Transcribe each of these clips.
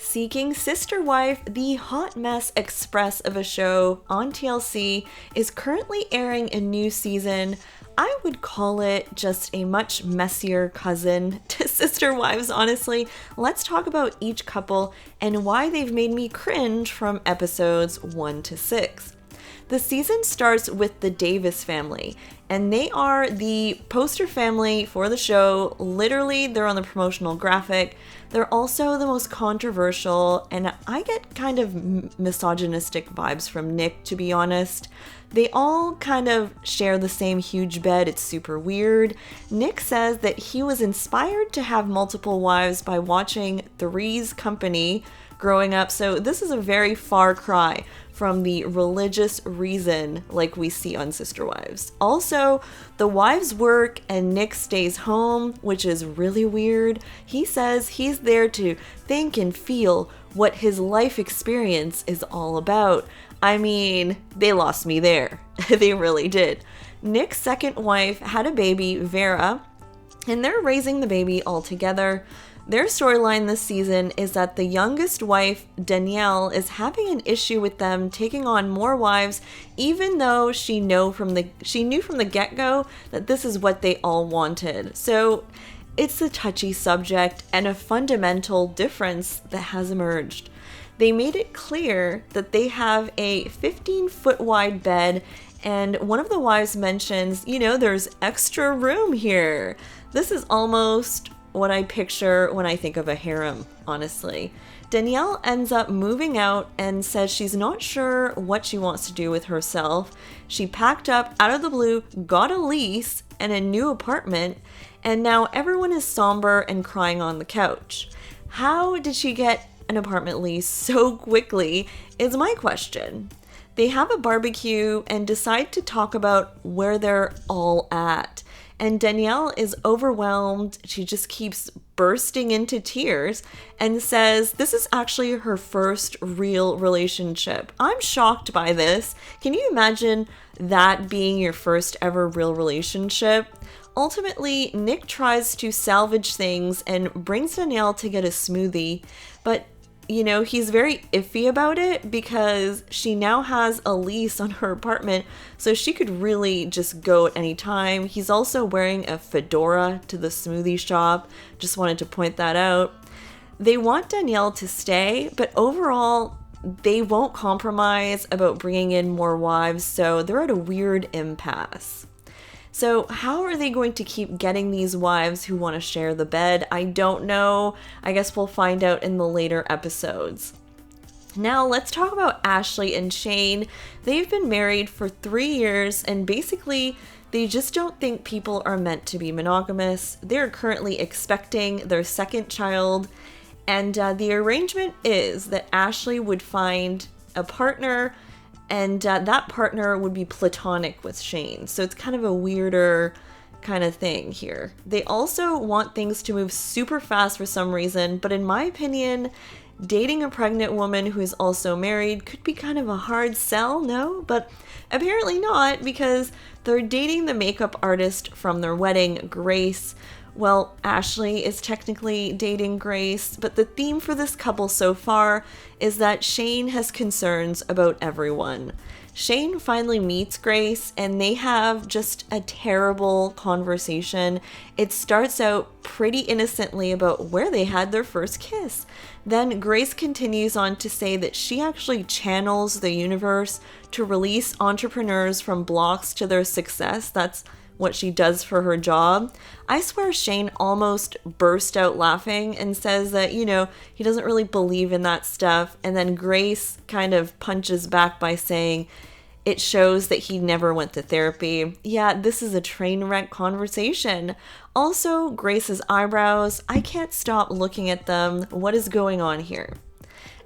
Seeking Sister Wife, the hot mess express of a show on TLC, is currently airing a new season. I would call it just a much messier cousin to Sister Wives, honestly. Let's talk about each couple and why they've made me cringe from episodes 1 to 6. The season starts with the Davis family, and they are the poster family for the show. Literally, they're on the promotional graphic. They're also the most controversial, and I get kind of misogynistic vibes from Nick, to be honest. They all kind of share the same huge bed. It's super weird. Nick says that he was inspired to have multiple wives by watching Three's Company growing up, so this is a very far cry from the religious reason like we see on Sister Wives. Also, the wives work and Nick stays home, which is really weird. He says he's there to think and feel what his life experience is all about. I mean, they lost me there. They really did. Nick's second wife had a baby, Vera, and they're raising the baby all together. Their storyline this season is that the youngest wife, Danielle, is having an issue with them taking on more wives, even though she knew from the get-go that this is what they all wanted. So it's a touchy subject and a fundamental difference that has emerged. They made it clear that they have a 15-foot wide bed, and one of the wives mentions, there's extra room here. This is almost what I picture when I think of a harem, honestly. Danielle ends up moving out and says she's not sure what she wants to do with herself. She packed up out of the blue, got a lease and a new apartment, and now everyone is somber and crying on the couch. How did she get an apartment lease so quickly is my question. They have a barbecue and decide to talk about where they're all at. And Danielle is overwhelmed. She just keeps bursting into tears and says this is actually her first real relationship. I'm shocked by this. Can you imagine that being your first ever real relationship? Ultimately, Nick tries to salvage things and brings Danielle to get a smoothie, but he's very iffy about it because she now has a lease on her apartment, so she could really just go at any time. He's also wearing a fedora to the smoothie shop. Just wanted to point that out. They want Danielle to stay, but overall, they won't compromise about bringing in more wives, so they're at a weird impasse. So how are they going to keep getting these wives who want to share the bed? I don't know. I guess we'll find out in the later episodes. Now let's talk about Ashley and Shane. They've been married for 3 years and basically they just don't think people are meant to be monogamous. They're currently expecting their second child, and the arrangement is that Ashley would find a partner and that partner would be platonic with Shane. So it's kind of a weirder kind of thing here. They also want things to move super fast for some reason, but in my opinion, dating a pregnant woman who is also married could be kind of a hard sell, no? But apparently not, because they're dating the makeup artist from their wedding, Grace. Well, Ashley is technically dating Grace, but the theme for this couple so far is that Shane has concerns about everyone. Shane finally meets Grace and they have just a terrible conversation. It starts out pretty innocently about where they had their first kiss. Then Grace continues on to say that she actually channels the universe to release entrepreneurs from blocks to their success. That's what she does for her job. I swear Shane almost burst out laughing and says that, he doesn't really believe in that stuff. And then Grace kind of punches back by saying it shows that he never went to therapy. Yeah, this is a train wreck conversation. Also, Grace's eyebrows, I can't stop looking at them. What is going on here?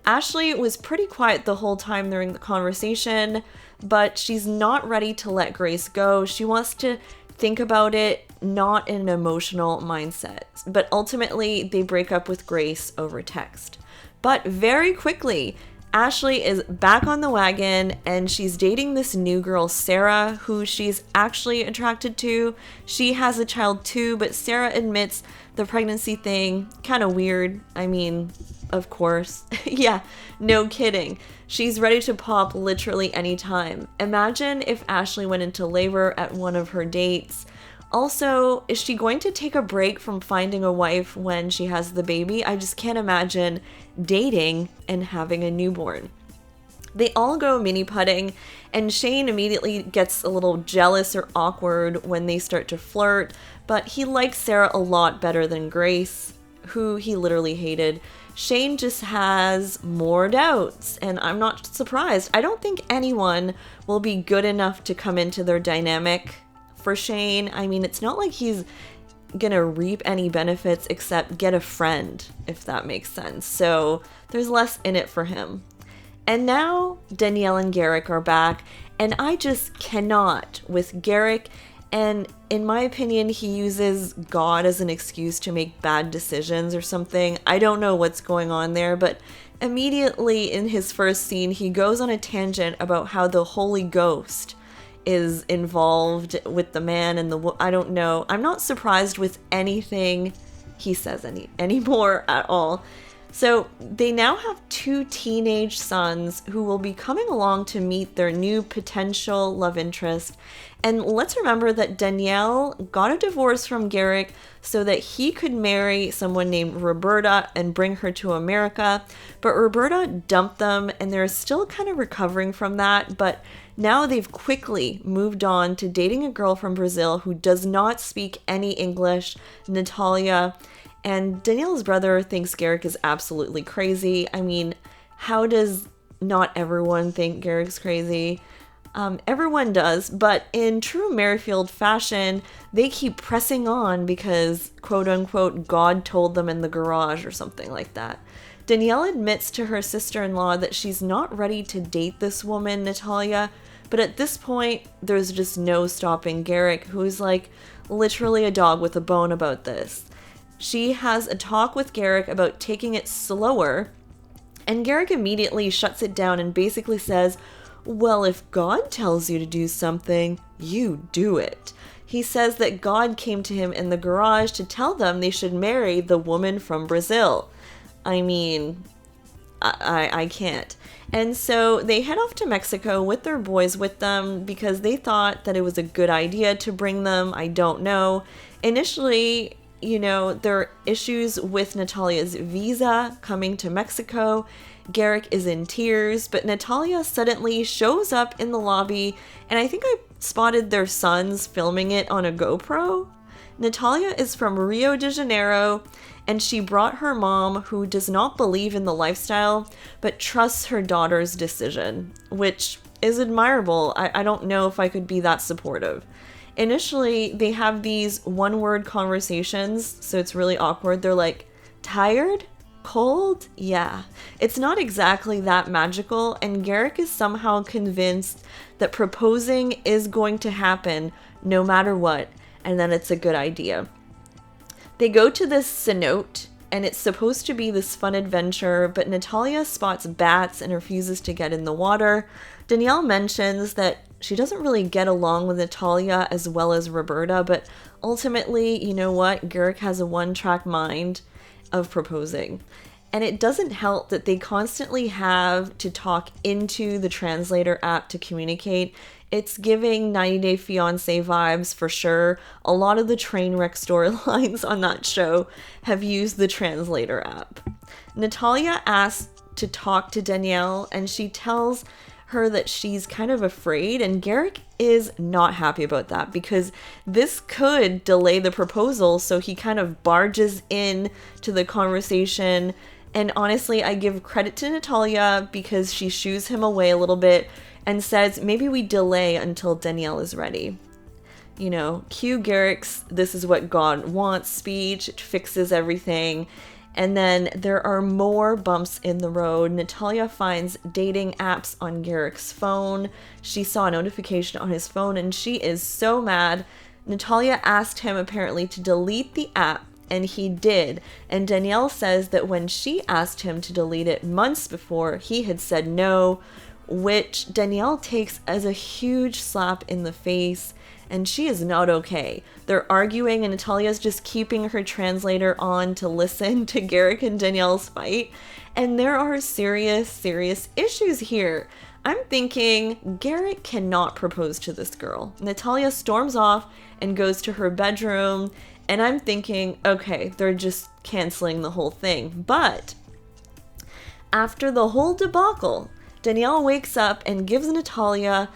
Ashley was pretty quiet the whole time during the conversation, but she's not ready to let Grace go. She wants to think about it, not in an emotional mindset. But ultimately, they break up with Grace over text. But very quickly, Ashley is back on the wagon and she's dating this new girl, Sarah, who she's actually attracted to. She has a child too, but Sarah admits the pregnancy thing, kind of weird. I mean, of course. Yeah, no kidding. She's ready to pop literally anytime. Imagine if Ashley went into labor at one of her dates. Also, is she going to take a break from finding a wife when she has the baby? I just can't imagine dating and having a newborn. They all go mini putting, and Shane immediately gets a little jealous or awkward when they start to flirt, but he likes Sarah a lot better than Grace, who he literally hated. Shane just has more doubts, and I'm not surprised. I don't think anyone will be good enough to come into their dynamic for Shane. I mean, it's not like he's gonna reap any benefits except get a friend, if that makes sense. So there's less in it for him. And now Danielle and Garrick are back, and I just cannot with Garrick. And in my opinion, he uses God as an excuse to make bad decisions or something. I don't know what's going on there, but immediately in his first scene, he goes on a tangent about how the Holy Ghost is involved with the man and the I don't know. I'm not surprised with anything he says anymore at all. So they now have 2 teenage sons who will be coming along to meet their new potential love interest. And let's remember that Danielle got a divorce from Garrick so that he could marry someone named Roberta and bring her to America. But Roberta dumped them, and they're still kind of recovering from that. But now they've quickly moved on to dating a girl from Brazil who does not speak any English, Natalia. And Danielle's brother thinks Garrick is absolutely crazy. I mean, how does not everyone think Garrick's crazy? Everyone does, but in true Merrifield fashion, they keep pressing on because, quote unquote, God told them in the garage or something like that. Danielle admits to her sister-in-law that she's not ready to date this woman, Natalia, but at this point, there's just no stopping Garrick, who's like literally a dog with a bone about this. She has a talk with Garrick about taking it slower, and Garrick immediately shuts it down and basically says, well, if God tells you to do something, you do it. He says that God came to him in the garage to tell them they should marry the woman from Brazil. I mean, I can't. And so they head off to Mexico with their boys with them because they thought that it was a good idea to bring them. I don't know. Initially, there are issues with Natalia's visa coming to Mexico. Garrick is in tears, but Natalia suddenly shows up in the lobby, and I think I spotted their sons filming it on a GoPro. Natalia is from Rio de Janeiro, and she brought her mom, who does not believe in the lifestyle, but trusts her daughter's decision, which is admirable. I don't know if I could be that supportive. Initially, they have these one-word conversations, so it's really awkward. They're like, tired? Cold? Yeah. It's not exactly that magical, and Garrick is somehow convinced that proposing is going to happen no matter what, and that it's a good idea. They go to this cenote, and it's supposed to be this fun adventure, but Natalia spots bats and refuses to get in the water. Danielle mentions that she doesn't really get along with Natalia as well as Roberta, but ultimately, you know what? Garrick has a one-track mind of proposing. And it doesn't help that they constantly have to talk into the translator app to communicate. It's giving 90 Day Fiancé vibes for sure. A lot of the train wreck storylines on that show have used the translator app. Natalia asks to talk to Danielle, and she tells her that she's kind of afraid, and Garrick is not happy about that because this could delay the proposal, so he kind of barges in to the conversation. And honestly, I give credit to Natalia because she shoos him away a little bit and says maybe we delay until Danielle is ready. Cue Garrick's "this is what God wants" speech. It fixes everything. And then there are more bumps in the road. Natalia finds dating apps on Garrick's phone. She saw a notification on his phone and she is so mad. Natalia asked him apparently to delete the app, and he did. And Danielle says that when she asked him to delete it months before, he had said no, which Danielle takes as a huge slap in the face. and she is not okay. They're arguing, and Natalia's just keeping her translator on to listen to Garrick and Danielle's fight. And there are serious issues here. I'm thinking Garrick cannot propose to this girl. Natalia storms off and goes to her bedroom, and I'm thinking, okay, they're just canceling the whole thing. But after the whole debacle, Danielle wakes up and gives Natalia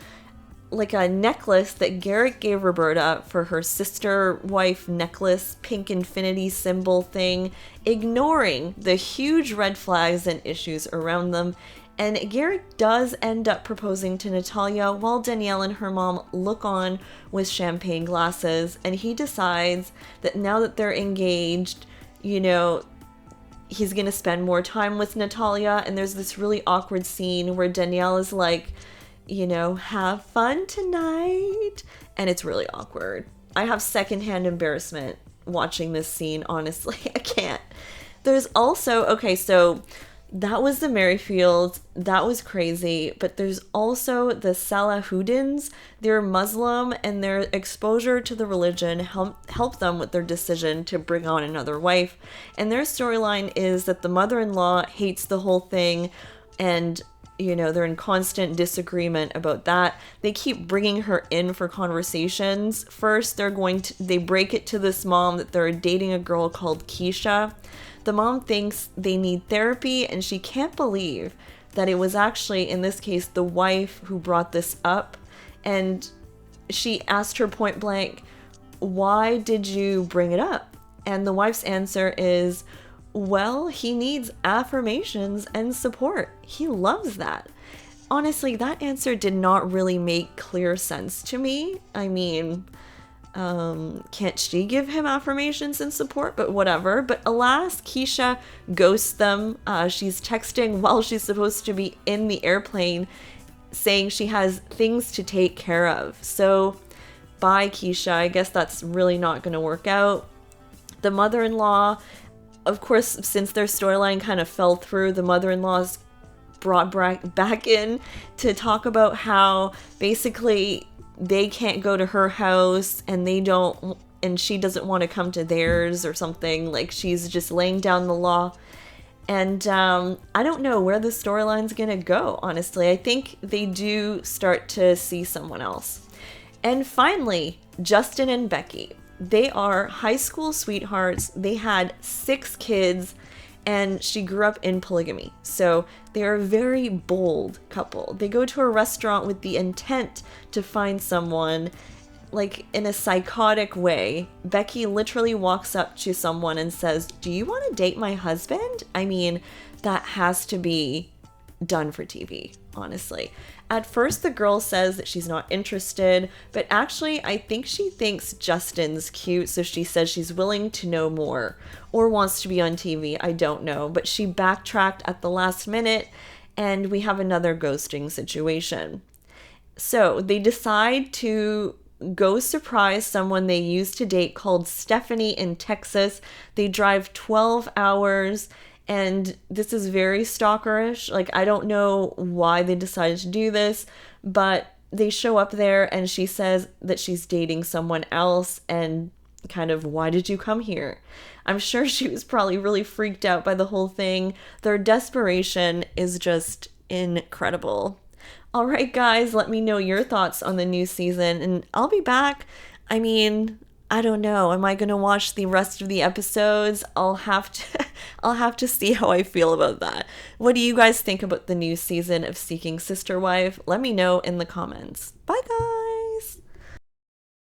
like a necklace that Garrick gave Roberta for her sister wife necklace, pink infinity symbol thing, ignoring the huge red flags and issues around them. And Garrick does end up proposing to Natalia while Danielle and her mom look on with champagne glasses. And he decides that now that they're engaged, you know, he's going to spend more time with Natalia. And there's this really awkward scene where Danielle is like, you know, have fun tonight. And it's really awkward. I have secondhand embarrassment watching this scene, honestly. I can't. There's also, okay, so that was the Merrifields. That was crazy. But there's also the Salahuddins. They're Muslim, and their exposure to the religion helped them with their decision to bring on another wife. And their storyline is that the mother-in-law hates the whole thing, and you know, they're in constant disagreement about that. They keep bringing her in for conversations. First, they break it to this mom that they're dating a girl called Keisha. The mom thinks they need therapy, and she can't believe that it was actually, in this case, the wife who brought this up. And she asked her point blank, why did you bring it up? And the wife's answer is, well, he needs affirmations and support. He loves that. Honestly, that answer did not really make clear sense to me. I mean, can't she give him affirmations and support? But whatever. But alas, Keisha ghosts them. She's texting while she's supposed to be in the airplane, saying she has things to take care of. So bye, Keisha. I guess that's really not going to work out. The mother-in-law, of course, since their storyline kind of fell through, the mother-in-law's brought back in to talk about how basically they can't go to her house and she doesn't want to come to theirs or something. Like, she's just laying down the law. And I don't know where the storyline's gonna go, honestly. I think they do start to see someone else. And finally, Justin and Becky. They are high school sweethearts. They had 6 kids, and she grew up in polygamy. So they are a very bold couple. They go to a restaurant with the intent to find someone, like in a psychotic way. Becky literally walks up to someone and says, "Do you want to date my husband?" I mean, that has to be done for TV, honestly. At first, the girl says that she's not interested, but actually, I think she thinks Justin's cute, so she says she's willing to know more, or wants to be on TV, I don't know. But she backtracked at the last minute, and we have another ghosting situation. So they decide to go surprise someone they used to date called Stephanie in Texas. They drive 12 hours. And this is very stalkerish. Like, I don't know why they decided to do this, but they show up there and she says that she's dating someone else and kind of, why did you come here? I'm sure she was probably really freaked out by the whole thing. Their desperation is just incredible. All right, guys, let me know your thoughts on the new season, and I'll be back. I mean, I don't know. Am I going to watch the rest of the episodes? I'll have to see how I feel about that. What do you guys think about the new season of Seeking Sister Wife? Let me know in the comments. Bye, guys.